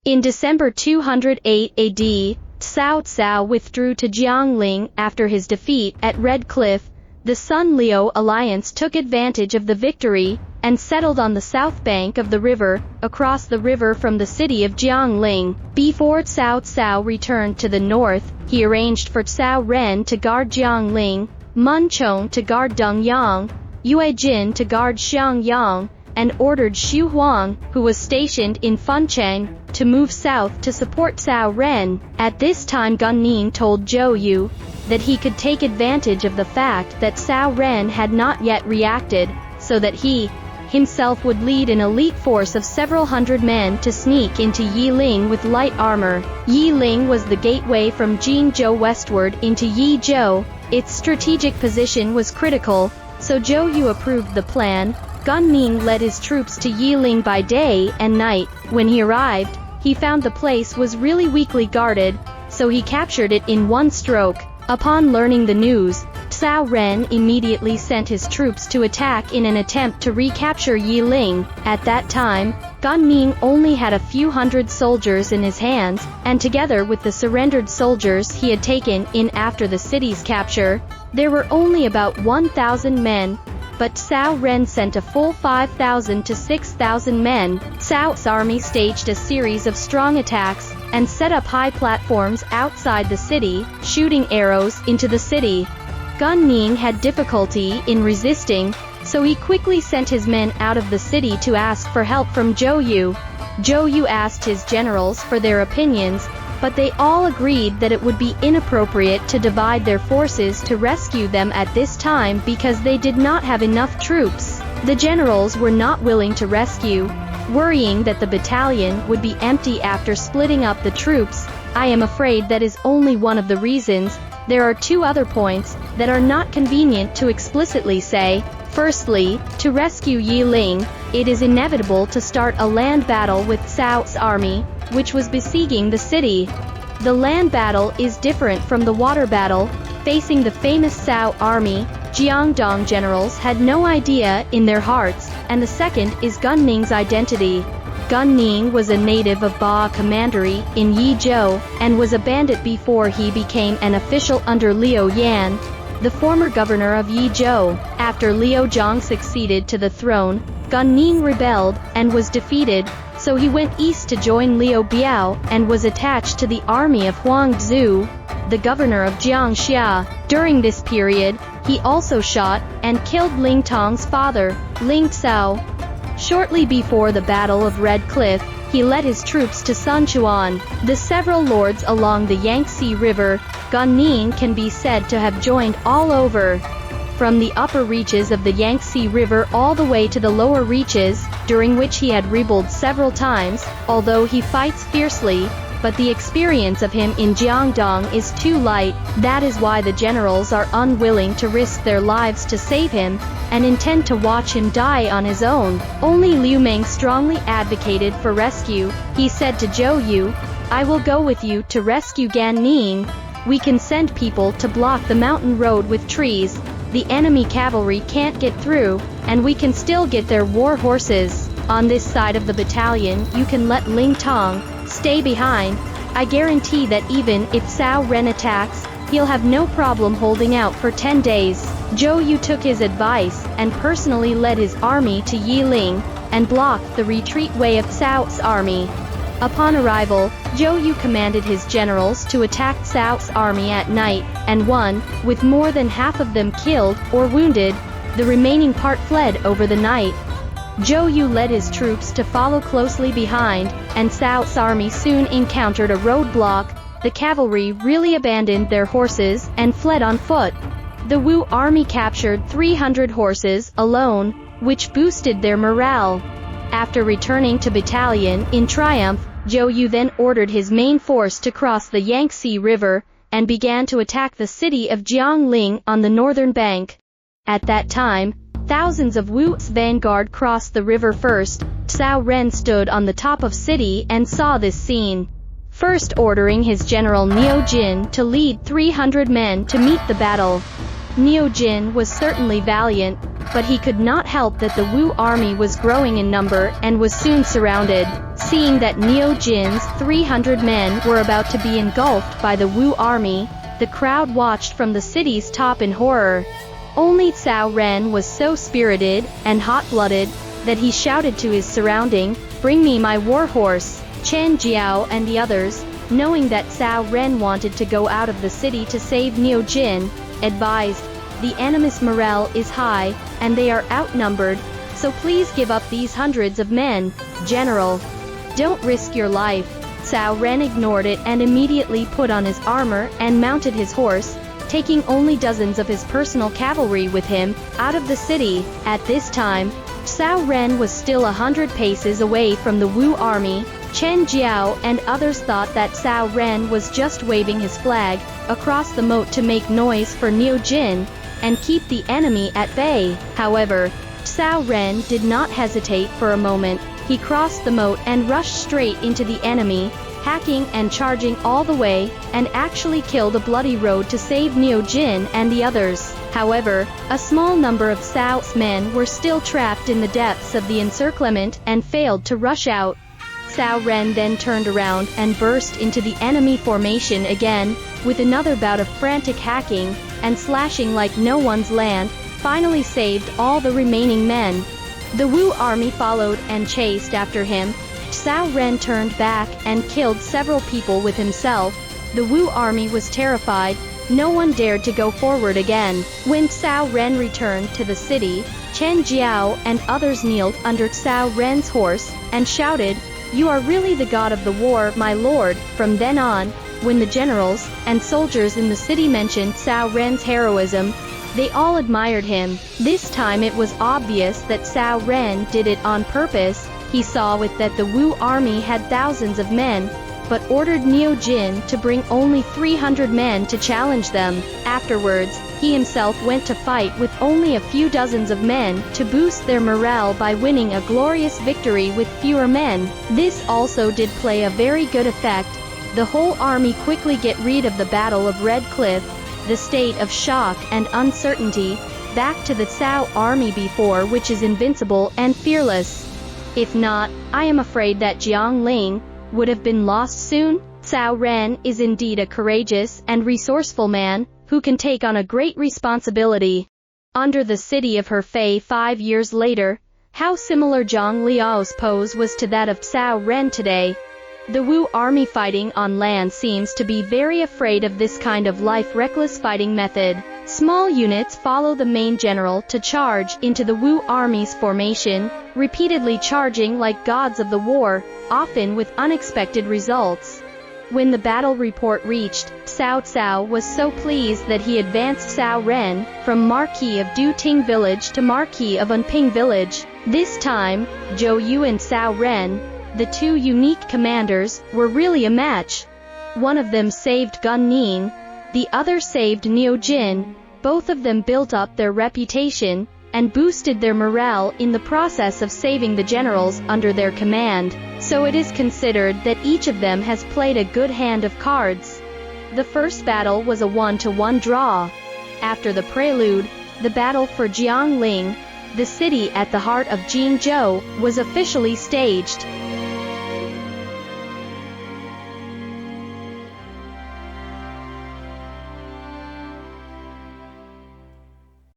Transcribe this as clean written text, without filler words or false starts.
In December 208 AD, Cao Cao withdrew to Jiangling after his defeat at Red Cliff. The Sun-Liu alliance took advantage of the victory and settled on the south bank of the river, across the river from the city of Jiangling. Before Cao Cao returned to the north, he arranged for Cao Ren to guard Jiangling, Mun Chong to guard Dongyang, Yue Jin to guard Xiangyang, and ordered Xu Huang, who was stationed in Funcheng, to move south to support Cao Ren. At this time Gan Ning told Zhou Yu that he could take advantage of the fact that Cao Ren had not yet reacted, so that he himself would lead an elite force of several hundred men to sneak into Yiling with light armor. Yiling was the gateway from Jingzhou westward into Yizhou. Its strategic position was critical, so Zhou Yu approved the plan. Gan Ning led his troops to Yiling by day and night. When he arrived, he found the place was really weakly guarded, so he captured it in one stroke. Upon learning the news, Cao Ren immediately sent his troops to attack in an attempt to recapture Yiling. At that time, Gan Ning only had a few hundred soldiers in his hands, and together with the surrendered soldiers he had taken in after the city's capture, there were only about 1,000 men. But Cao Ren sent a full 5,000 to 6,000 men. Cao's army staged a series of strong attacks, and set up high platforms outside the city, shooting arrows into the city. Gan Ning had difficulty in resisting, so he quickly sent his men out of the city to ask for help from Zhou Yu. Zhou Yu asked his generals for their opinions, but they all agreed that it would be inappropriate to divide their forces to rescue them at this time because they did not have enough troops. The generals were not willing to rescue, worrying that the battalion would be empty after splitting up the troops. I am afraid that is only one of the reasons. There are two other points that are not convenient to explicitly say. Firstly, to rescue Yiling, it is inevitable to start a land battle with Cao's army, which was besieging the city. The land battle is different from the water battle. Facing the famous Cao army, Jiangdong generals had no idea in their hearts, and the second is Gan Ning's identity. Gan Ning was a native of Ba Commandery in Yizhou, and was a bandit before he became an official under Liu Yan, the former governor of Yizhou. After Liu Zhang succeeded to the throne, Gan Ning rebelled, and was defeated, so he went east to join Liu Biao, and was attached to the army of Huang Zhu, the governor of Jiangxia. During this period, he also shot and killed Ling Tong's father, Ling Cao. Shortly before the Battle of Red Cliff, he led his troops to Sunchuan. The several lords along the Yangtze River, Gan Ning can be said to have joined all over, from the upper reaches of the Yangtze River all the way to the lower reaches, during which he had rebelled several times, although he fights fiercely, but the experience of him in Jiangdong is too light. That is why the generals are unwilling to risk their lives to save him, and intend to watch him die on his own. Only Liu Meng strongly advocated for rescue. He said to Zhou Yu, "I will go with you to rescue Gan Ning. We can send people to block the mountain road with trees. The enemy cavalry can't get through, and we can still get their war horses. On this side of the battalion you can let Ling Tong stay behind. I guarantee that even if Cao Ren attacks, he'll have no problem holding out for 10 days. Zhou Yu took his advice, and personally led his army to Yiling, and blocked the retreat way of Cao's army. Upon arrival, Zhou Yu commanded his generals to attack Cao's army at night, and won, with more than half of them killed or wounded. The remaining part fled over the night. Zhou Yu led his troops to follow closely behind, and Cao's army soon encountered a roadblock. The cavalry really abandoned their horses and fled on foot. The Wu army captured 300 horses alone, which boosted their morale. After returning to battalion in triumph, Zhou Yu then ordered his main force to cross the Yangtze River, and began to attack the city of Jiangling on the northern bank. At that time, thousands of Wu's vanguard crossed the river first. Cao Ren stood on the top of city and saw this scene, first ordering his general Niu Jin to lead 300 men to meet the battle. Niu Jin was certainly valiant, but he could not help that the Wu army was growing in number and was soon surrounded. Seeing that Niu Jin's 300 men were about to be engulfed by the Wu army, the crowd watched from the city's top in horror. Only Cao Ren was so spirited and hot-blooded that he shouted to his surrounding, "Bring me my war horse." Chen Jiao and the others, knowing that Cao Ren wanted to go out of the city to save Niu Jin, advised, "The enemy's morale is high, and they are outnumbered, so please give up these hundreds of men, General. Don't risk your life." Cao Ren ignored it and immediately put on his armor and mounted his horse, taking only dozens of his personal cavalry with him, out of the city. At this time, Cao Ren was still 100 paces away from the Wu army. Chen Jiao and others thought that Cao Ren was just waving his flag across the moat to make noise for Niu Jin and keep the enemy at bay. However, Cao Ren did not hesitate for a moment. He crossed the moat and rushed straight into the enemy, hacking and charging all the way, and actually killed a bloody road to save Niu Jin and the others. However, a small number of Cao's men were still trapped in the depths of the encirclement and failed to rush out. Cao Ren then turned around and burst into the enemy formation again, with another bout of frantic hacking and slashing like no one's land, finally saved all the remaining men. The Wu army followed and chased after him. Cao Ren turned back and killed several people with himself. The Wu army was terrified. No one dared to go forward again. When Cao Ren returned to the city, Chen Jiao and others kneeled under Cao Ren's horse and shouted, "You are really the god of the war, my lord." From then on, when the generals and soldiers in the city mentioned Cao Ren's heroism, they all admired him. This time it was obvious that Cao Ren did it on purpose. He saw with that the Wu army had thousands of men, but ordered Niu Jin to bring only 300 men to challenge them. Afterwards, he himself went to fight with only a few dozens of men to boost their morale by winning a glorious victory with fewer men. This also did play a very good effect. The whole army quickly get rid of the Battle of Red Cliff, the state of shock and uncertainty, back to the Cao army before, which is invincible and fearless. If not, I am afraid that Jiangling would have been lost soon. Cao Ren is indeed a courageous and resourceful man, who can take on a great responsibility. Under the city of Hefei 5 years later, how similar Zhang Liao's pose was to that of Cao Ren today. The Wu army fighting on land seems to be very afraid of this kind of life-reckless fighting method. Small units follow the main general to charge into the Wu army's formation, repeatedly charging like gods of the war, often with unexpected results. When the battle report reached, Cao Cao was so pleased that he advanced Cao Ren from Marquis of Duting village to Marquis of Unping village. This time, Zhou Yu and Cao Ren, the two unique commanders, were really a match. One of them saved Gun Ning, the other saved Niu Jin. Both of them built up their reputation and boosted their morale in the process of saving the generals under their command, so it is considered that each of them has played a good hand of cards. The first battle was a 1-1 draw. After the prelude, the battle for Jiangling, the city at the heart of Jingzhou, was officially staged.